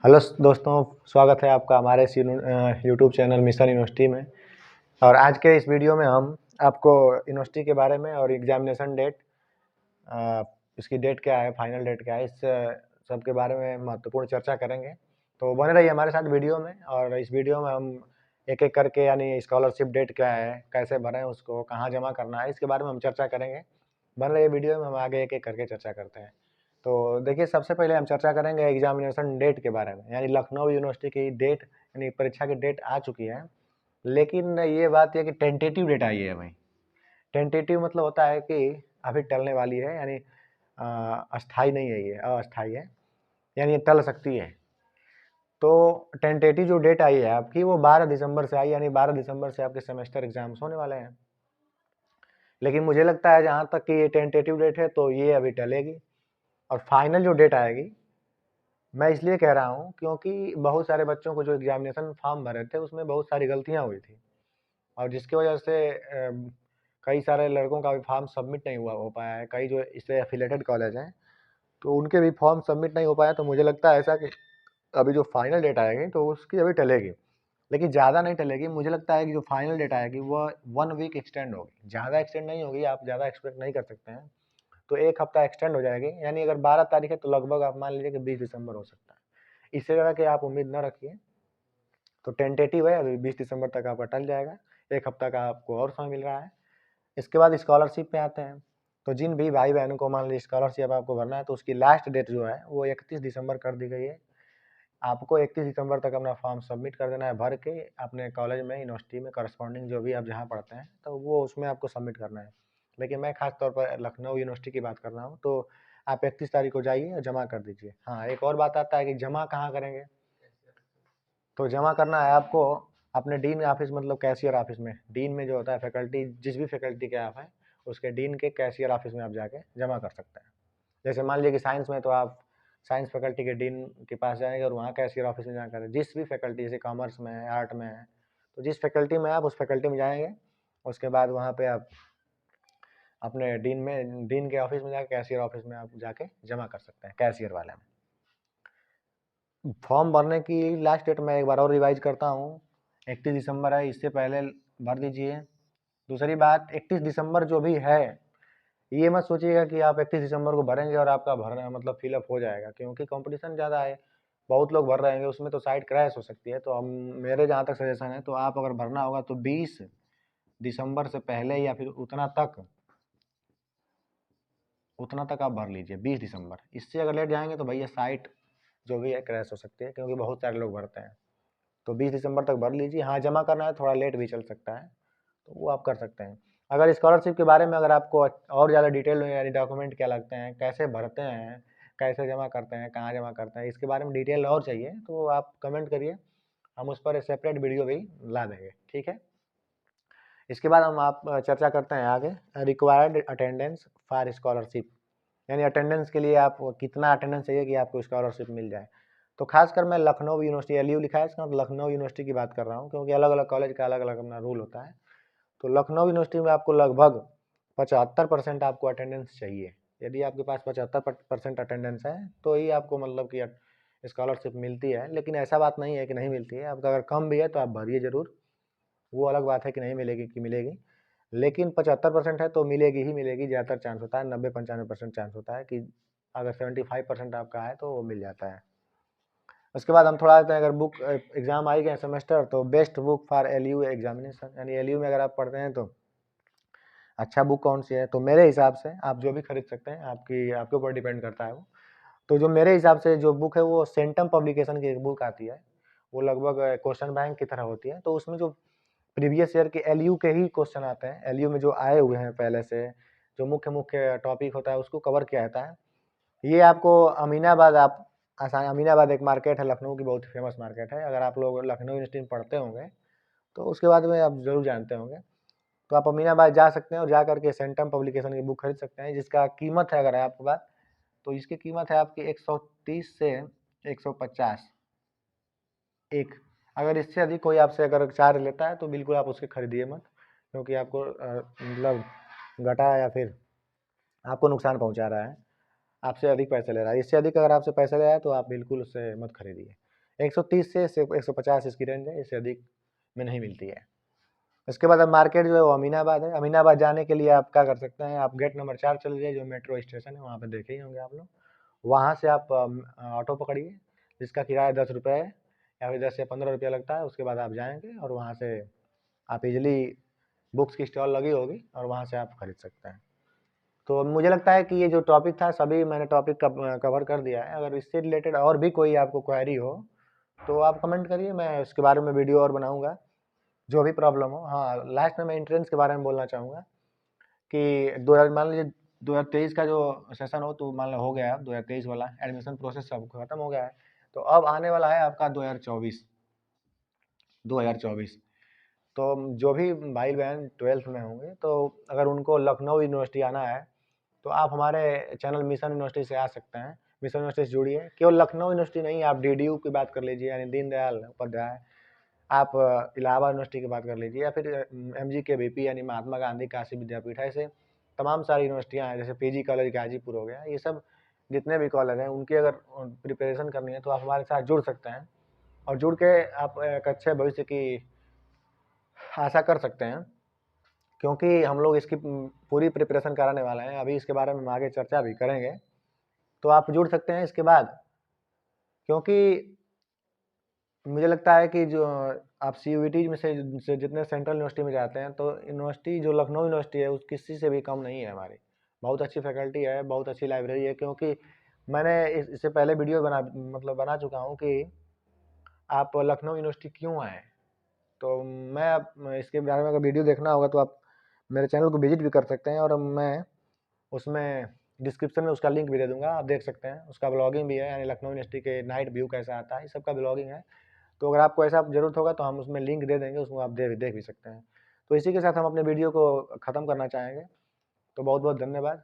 Hello दोस्तों, स्वागत है आपका हमारे इस यूट्यूब चैनल मिशन यूनिवर्सिटी में। और आज के इस वीडियो में हम आपको यूनिवर्सिटी के बारे में और एग्जामिनेशन डेट, इसकी डेट क्या है, फाइनल डेट क्या है, इस सब के बारे में महत्वपूर्ण चर्चा करेंगे। तो बने रहिए हमारे साथ वीडियो में। और इस वीडियो में हम एक एक करके, यानी स्कॉलरशिप डेट क्या है, कैसे भरें उसको, कहाँ जमा करना है, इसके बारे में हम चर्चा करेंगे। बने रहिए वीडियो में, हम आगे एक एक करके चर्चा करते हैं। तो देखिए, सबसे पहले हम चर्चा करेंगे एग्जामिनेशन डेट के बारे में। यानी लखनऊ यूनिवर्सिटी की डेट, यानी परीक्षा की डेट आ चुकी है, लेकिन ये बात है कि टेंटेटिव डेट आई है भाई। टेंटेटिव मतलब होता है कि अभी टलने वाली है, यानी अस्थाई नहीं है, ये अस्थाई है, यानी ये टल सकती है। तो टेंटेटिव जो डेट आई है आपकी, वो 12 दिसंबर से आई, यानी 12 दिसंबर से आपके सेमेस्टर एग्जाम्स होने वाले हैं। लेकिन मुझे लगता है जहाँ तक कि ये टेंटेटिव डेट है, तो ये अभी टलेगी। और फाइनल जो डेट आएगी, मैं इसलिए कह रहा हूँ क्योंकि बहुत सारे बच्चों को जो एग्जामिनेशन फॉर्म भरे थे उसमें बहुत सारी गलतियाँ हुई थी, और जिसकी वजह से कई सारे लड़कों का भी फॉर्म सबमिट नहीं हुआ हो पाया है। कई जो इससे एफिलेटेड कॉलेज हैं, तो उनके भी फॉर्म सबमिट नहीं हो पाया। तो मुझे लगता है ऐसा कि अभी जो फाइनल डेट आएगी तो उसकी अभी टलेगी, लेकिन ज़्यादा नहीं टलेगी। मुझे लगता है कि जो फाइनल डेट आएगी वह 1 वीक एक्सटेंड होगी, ज़्यादा एक्सटेंड नहीं होगी। आप ज़्यादा एक्सपेक्ट नहीं कर सकते हैं, तो 1 हफ्ता एक्सटेंड हो जाएगी। यानी अगर 12 तारीख है तो लगभग आप मान लीजिए कि 20 दिसंबर हो सकता है। इससे ज़्यादा कि आप उम्मीद न रखिए। तो टेंटेटिव है, अभी 20 दिसंबर तक आपका टल जाएगा। 1 हफ्ता का आपको और समय मिल रहा है। इसके बाद स्कॉलरशिप पे आते हैं। तो जिन भी भाई बहनों को मान लीजिए स्कॉलरशिप आपको भरना है, तो उसकी लास्ट डेट जो है वो 31 दिसंबर कर दी गई है। आपको 31 दिसंबर तक अपना फॉर्म सबमिट कर देना है, भर के अपने कॉलेज में, यूनिवर्सिटी में, करस्पॉन्डिंग जो भी आप जहाँ पढ़ते हैं, तो वो उसमें आपको सबमिट करना है। लेकिन मैं खास तौर पर लखनऊ यूनिवर्सिटी की बात कर रहा हूँ, तो आप 31 तारीख को जाइए और जमा कर दीजिए। हाँ, एक और बात आता है कि जमा कहाँ करेंगे। तो जमा करना है आपको अपने डीन ऑफिस, मतलब कैशियर ऑफिस में। डीन में जो होता है फैकल्टी, जिस भी फैकल्टी के आप हैं, उसके डीन के कैशियर ऑफिस में आप जाके जमा कर सकते हैं। जैसे मान लीजिए कि साइंस में, तो आप साइंस फैकल्टी के डीन के पास जाएंगे और वहाँ कैशियर ऑफिस में जाकर, जिस भी फैकल्टी, जैसे कॉमर्स में है, आर्ट में है, तो जिस फैकल्टी में आप, उस फैकल्टी में जाएंगे। उसके बाद वहाँ पे आप अपने डीन के ऑफिस में जाकर, कैशियर ऑफिस में आप जाके जमा कर सकते हैं, कैशियर वाले में। फॉर्म भरने की लास्ट डेट मैं एक बार और रिवाइज करता हूँ, 31 दिसंबर है। इससे पहले भर दीजिए। दूसरी बात, 31 दिसंबर जो भी है, ये मत सोचिएगा कि आप 31 दिसंबर को भरेंगे और आपका भरना मतलब फिलअप हो जाएगा, क्योंकि कंपटीशन ज़्यादा है, बहुत लोग भर रहे हैं, उसमें तो साइट क्रैश हो सकती है। तो हम, मेरे जहाँ तक सजेशन है, तो आप अगर भरना होगा तो 20 दिसंबर से पहले या फिर उतना तक आप भर लीजिए, 20 दिसंबर। इससे अगर लेट जाएंगे तो भैया साइट जो भी है क्रैश हो सकती है, क्योंकि बहुत सारे लोग भरते हैं। तो 20 दिसंबर तक भर लीजिए। हाँ, जमा करना है, थोड़ा लेट भी चल सकता है, तो वो आप कर सकते हैं। अगर स्कॉलरशिप के बारे में अगर आपको और ज़्यादा डिटेल में, यानी डॉक्यूमेंट क्या लगते हैं, कैसे भरते हैं, कैसे जमा करते हैं, कहाँ जमा करते हैं, इसके बारे में डिटेल और चाहिए तो आप कमेंट करिए, हम उस पर सेपरेट वीडियो भी ला देंगे, ठीक है। इसके बाद हम आप चर्चा करते हैं आगे, रिक्वायर्ड अटेंडेंस फॉर स्कॉलरशिप। यानी अटेंडेंस के लिए आप कितना अटेंडेंस चाहिए कि आपको स्कॉलरशिप मिल जाए। तो खासकर मैं लखनऊ यूनिवर्सिटी, एलयू लिखा है इसका, लखनऊ यूनिवर्सिटी की बात कर रहा हूँ, क्योंकि अलग अलग कॉलेज का अलग अलग अपना रूल होता है। तो लखनऊ यूनिवर्सिटी में आपको लगभग 75% आपको अटेंडेंस चाहिए। यदि आपके पास 75% अटेंडेंस है तो ही आपको मतलब कि स्कॉलरशिप मिलती है। लेकिन ऐसा बात नहीं है कि नहीं मिलती है, आपका अगर कम भी है तो आप भरिए ज़रूर। वो अलग बात है कि नहीं मिलेगी कि मिलेगी, लेकिन 75% है तो मिलेगी ही मिलेगी। ज़्यादातर चांस होता है, 90-95% चांस होता है कि अगर 75% आपका है तो वो मिल जाता है। उसके बाद हम थोड़ा आते हैं, अगर बुक एग्जाम आई गए सेमेस्टर, तो best book for LU examination, यानी एलयू में अगर आप पढ़ते हैं तो अच्छा बुक कौन सी है। तो मेरे हिसाब से आप जो भी खरीद सकते हैं, आपके ऊपर डिपेंड करता है वो। तो जो मेरे हिसाब से जो बुक है, वो सेंटम पब्लिकेशन की एक बुक आती है। वो लगभग क्वेश्चन बैंक की तरह होती है। तो उसमें जो प्रीवियस ईयर के एलयू के ही क्वेश्चन आते हैं, एलयू में जो आए हुए हैं पहले से, जो मुख्य मुख्य टॉपिक होता है उसको कवर किया जाता है। ये आपको अमीनाबाद, आप आसान, अमीनाबाद एक मार्केट है लखनऊ की, बहुत फेमस मार्केट है। अगर आप लोग लखनऊ यूनिवर्सिटी में पढ़ते होंगे तो उसके बाद में आप जरूर जानते होंगे। तो आप अमीनाबाद जा सकते हैं और जा करके सेंटम पब्लिकेशन की बुक खरीद सकते हैं, जिसका कीमत है, अगर है आपके पास, तो इसकी कीमत है आपकी 130 से 150 एक। अगर इससे अधिक कोई आपसे अगर चार्ज लेता है तो बिल्कुल आप उसके खरीदिए मत, क्योंकि आपको मतलब घाटा या फिर आपको नुकसान पहुंचा रहा है, आपसे अधिक पैसे ले रहा है। इससे अधिक अगर आपसे पैसे ले रहा है तो आप बिल्कुल उससे मत खरीदिए। 130 से 150 इसकी रेंज है, इससे अधिक में नहीं मिलती है। उसके बाद अब मार्केट जो है वो अमीनाबाद है। अमीनाबाद जाने के लिए आप क्या कर सकते हैं, आप गेट नंबर 4 चले जाइए, जो मेट्रो स्टेशन है वहाँ पर देखे ही होंगे आप लोग। वहाँ से आप ऑटो पकड़िए, जिसका किराया 10 रुपये है या फिर 10 से 15 रुपया लगता है। उसके बाद आप जाएंगे और वहाँ से आप इजीली बुक्स की स्टॉल लगी होगी और वहाँ से आप खरीद सकते हैं। तो मुझे लगता है कि ये जो टॉपिक था सभी मैंने टॉपिक कवर कर दिया है। अगर इससे रिलेटेड और भी कोई आपको क्वेरी हो तो आप कमेंट करिए, मैं उसके बारे में वीडियो और बनाऊंगा, जो भी प्रॉब्लम हो। हाँ, लास्ट में मैं एंट्रेंस के बारे में बोलना चाहूँगा कि 2000 मान लीजिए 2023 का जो सेशन हो तो मान लो हो गया है, 2023 वाला एडमिशन प्रोसेस सब खत्म हो गया है। तो अब आने वाला है आपका 2024। तो जो भी भाई बहन 12th में होंगे तो अगर उनको लखनऊ यूनिवर्सिटी आना है तो आप हमारे चैनल मिशन यूनिवर्सिटी से आ सकते हैं। मिशन यूनिवर्सिटी से जुड़िए। केवल लखनऊ यूनिवर्सिटी नहीं, आप DDU की बात कर लीजिए, यानी दीनदयाल उपाध्याय। आप इलाहाबाद यूनिवर्सिटी की बात कर लीजिए, या फिर MGKVP यानी महात्मा गांधी काशी विद्यापीठ, ऐसे तमाम सारी यूनिवर्सिटियाँ हैं। जैसे PG कॉलेज गाजीपुर हो गया, ये सब जितने भी कॉलेज हैं उनकी अगर प्रिपरेशन करनी है तो आप हमारे साथ जुड़ सकते हैं और जुड़ के आप एक अच्छे भविष्य की आशा कर सकते हैं, क्योंकि हम लोग इसकी पूरी प्रिपरेशन कराने वाले हैं। अभी इसके बारे में हम आगे चर्चा भी करेंगे, तो आप जुड़ सकते हैं इसके बाद। क्योंकि मुझे लगता है कि जो आप CUET में से जितने सेंट्रल यूनिवर्सिटी में जाते हैं, तो यूनिवर्सिटी जो लखनऊ यूनिवर्सिटी है उस किसी से भी कम नहीं है हमारी। बहुत अच्छी फैकल्टी है, बहुत अच्छी लाइब्रेरी है। क्योंकि मैंने इससे पहले वीडियो बना चुका हूँ कि आप लखनऊ यूनिवर्सिटी क्यों आए। तो मैं इसके बारे में अगर वीडियो देखना होगा तो आप मेरे चैनल को विजिट भी कर सकते हैं, और मैं उसमें डिस्क्रिप्शन में उसका लिंक भी दे दूंगा, आप देख सकते हैं। उसका ब्लॉगिंग भी है, यानी लखनऊ यूनिवर्सिटी के नाइट व्यू कैसा आता है, इस सब का ब्लॉगिंग है। तो अगर आपको ऐसा ज़रूरत होगा तो हम उसमें लिंक दे देंगे, उसको आप देख भी सकते हैं। तो इसी के साथ हम अपने वीडियो को ख़त्म करना चाहेंगे। तो बहुत बहुत धन्यवाद।